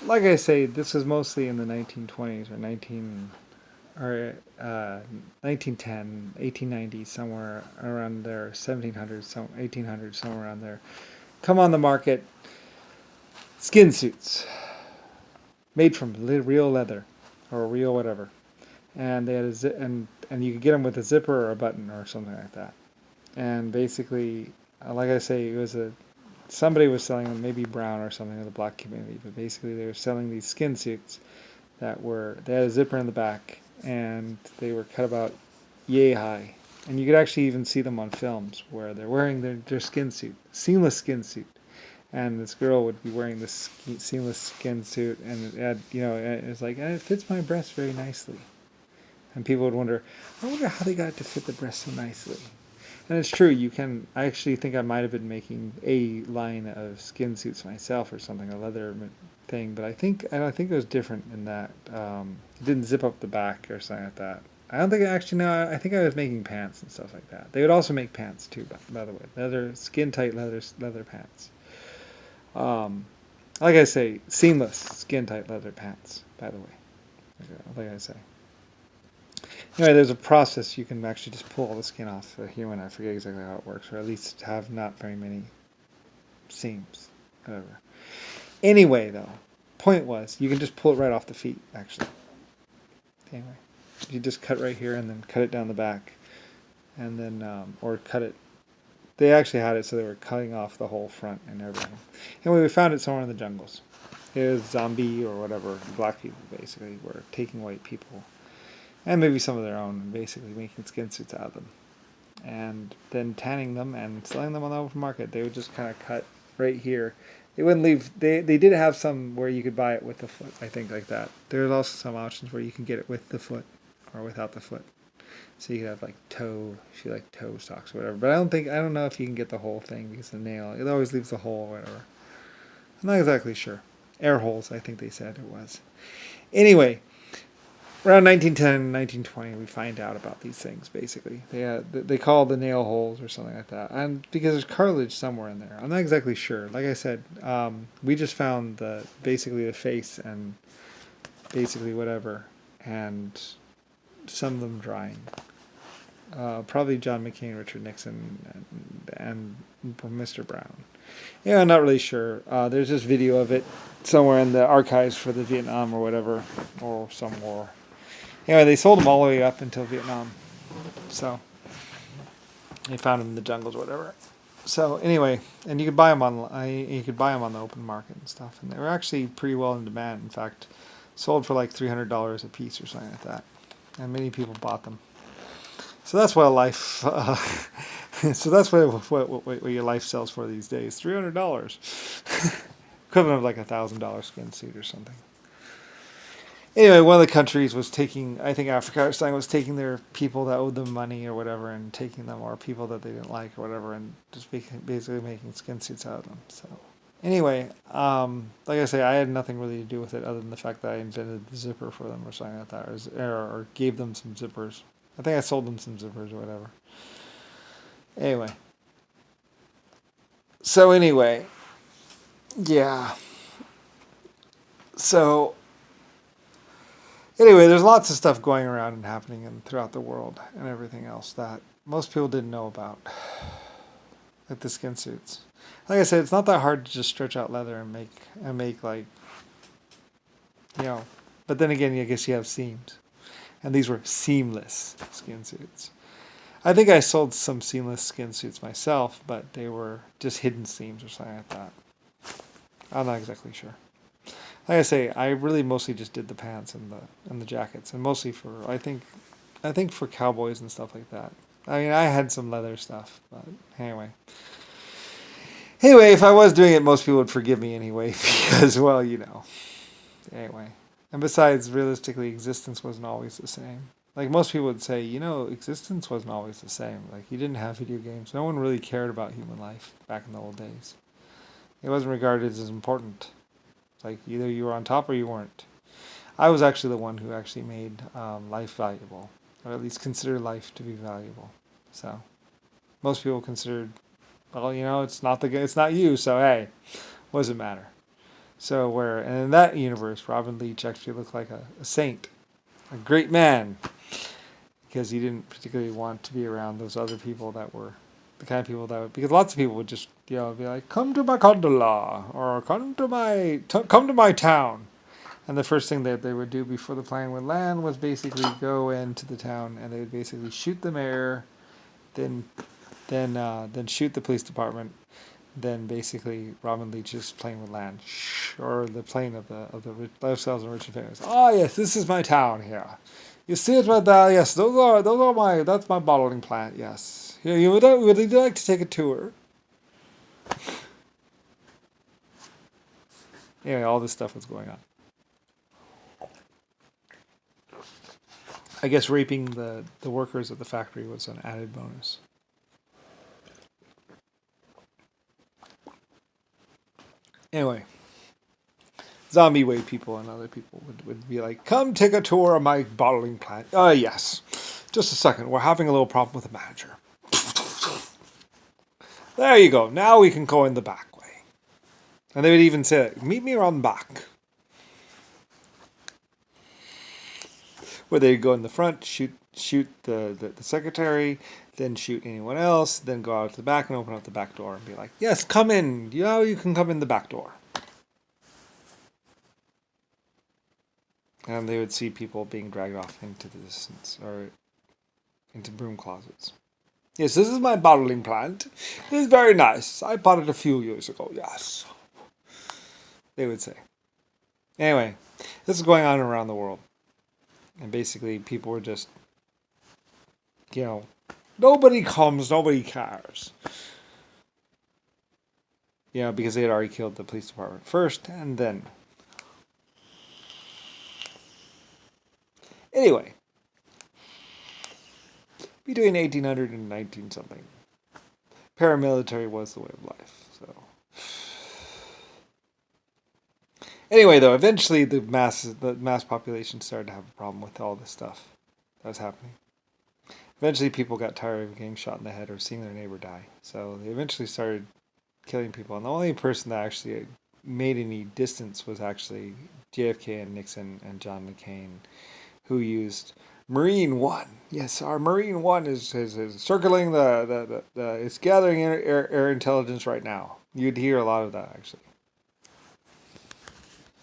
like I say, this was mostly in the 1920s or 1910, 1890, somewhere around there, 1700s, 1800s, somewhere around there. Come on the market, skin suits made from real leather or real whatever, and they had and you could get them with a zipper or a button or something like that. And basically, like I say, it was a somebody was selling them, maybe Brown or something in the black community, but basically they were selling these skin suits that were they had a zipper in the back and they were cut about yay high. And you could actually even see them on films where they're wearing their skin suit, seamless skin suit. And this girl would be wearing this seamless skin suit, and it had, it was like, it fits my breast very nicely. And people would wonder, I wonder how they got it to fit the breast so nicely. And it's true, you can. I actually think I might have been making a line of skin suits myself or something, a leather thing. But I don't think it was different in that it didn't zip up the back or something like that. I don't think actually no. I think I was making pants and stuff like that. They would also make pants too, by the way, leather, skin tight leather pants. Um, like I say, seamless skin tight leather pants. By the way, like I say. Anyway, there's a process you can actually just pull all the skin off a human. I forget exactly how it works, or at least have not very many seams. Whatever. Anyway, though, point was you can just pull it right off the feet. Actually, anyway, you just cut right here and then cut it down the back, and then or cut it. They actually had it so they were cutting off the whole front and everything. Anyway, we found it somewhere in the jungles. It was zombie or whatever. Black people basically were taking white people and maybe some of their own, and basically making skin suits out of them, and then tanning them and selling them on the open market. They would just kind of cut right here. They wouldn't leave. They did have some where you could buy it with the foot. I think like that. There's also some options where you can get it with the foot or without the foot. So you could have like if you like toe socks or whatever. But I don't know if you can get the whole thing because the nail it always leaves a hole or whatever. I'm not exactly sure. Air holes, I think they said it was. Anyway, around 1910, 1920, we find out about these things. Basically, they call the nail holes or something like that, and because there's cartilage somewhere in there, I'm not exactly sure. Like I said, we just found basically the face and basically whatever, and some of them drying. Probably John McCain, Richard Nixon, and Mr. Brown. Yeah, I'm not really sure. There's this video of it somewhere in the archives for the Vietnam or whatever, or some war. Anyway, they sold them all the way up until Vietnam. So they found them in the jungles or whatever. So anyway, and you could buy them You could buy them on the open market and stuff, and they were actually pretty well in demand. In fact, sold for like $300 a piece or something like that, and many people bought them. So that's what a life. So that's what your life sells for these days. $300, equivalent of like $1,000 skin suit or something. Anyway, one of the countries was taking, I think Africa or something, was taking their people that owed them money or whatever and taking them, or people that they didn't like or whatever, and just basically making skin suits out of them. So, anyway, like I say, I had nothing really to do with it other than the fact that I invented the zipper for them or something like that, or gave them some zippers. I think I sold them some zippers or whatever. Anyway, so anyway, yeah. So anyway, there's lots of stuff going around and happening throughout the world and everything else that most people didn't know about, like the skin suits. Like I said, it's not that hard to just stretch out leather and make like you know. But then again, I guess you have seams, and these were seamless skin suits. I think I sold some seamless skin suits myself, but they were just hidden seams or something like that. I'm not exactly sure. Like I say, I really mostly just did the pants and the jackets, and mostly for I think for cowboys and stuff like that. I mean, I had some leather stuff, but anyway. Anyway, if I was doing it, most people would forgive me anyway because, well, you know. Anyway, and besides, realistically, existence wasn't always the same. Like most people would say, existence wasn't always the same. Like you didn't have video games. No one really cared about human life back in the old days. It wasn't regarded as important. Like either you were on top or you weren't. I was actually the one who actually made life valuable, or at least considered life to be valuable. So most people considered, well, it's not you, so hey, what does it matter? So and in that universe, Robin Leach actually looked like a saint, a great man, because he didn't particularly want to be around those other people that were the kind of people that would, because lots of people would just be like, come to my gondola, or come to my town. And the first thing that they would do before the plane would land was basically go into the town, and they would basically shoot the mayor, then then shoot the police department. Then basically Robin Leach's plane would land, or the plane of the lifestyles and rich and famous. Ah, yes, this is my town here. You see it right there? Yes, that's my bottling plant. Yes, here would you like to take a tour? Anyway, all this stuff was going on. I guess raping the workers at the factory was an added bonus. Anyway, zombie way people and other people would be like, come take a tour of my bottling plant. Yes. Just a second. We're having a little problem with the manager. There you go. Now we can go in the back way. And they would even say, meet me around the back. Where they'd go in the front, shoot the secretary, then shoot anyone else, then go out to the back and open up the back door and be like, yes, come in. You can come in the back door. And they would see people being dragged off into the distance, or into broom closets. Yes, this is my bottling plant. This is very nice. I bought it a few years ago, yes. They would say. Anyway, this is going on around the world. And basically, people were just, nobody comes, nobody cares. Because they had already killed the police department first, and then. Anyway, between 1800 and 19 something, paramilitary was the way of life. So, anyway, though, eventually the mass population started to have a problem with all this stuff that was happening. Eventually, people got tired of getting shot in the head or seeing their neighbor die, so they eventually started killing people. And the only person that actually made any distance was actually JFK and Nixon and John McCain, who used Marine One. Yes, our Marine One is circling it's gathering air intelligence right now. You'd hear a lot of that, actually.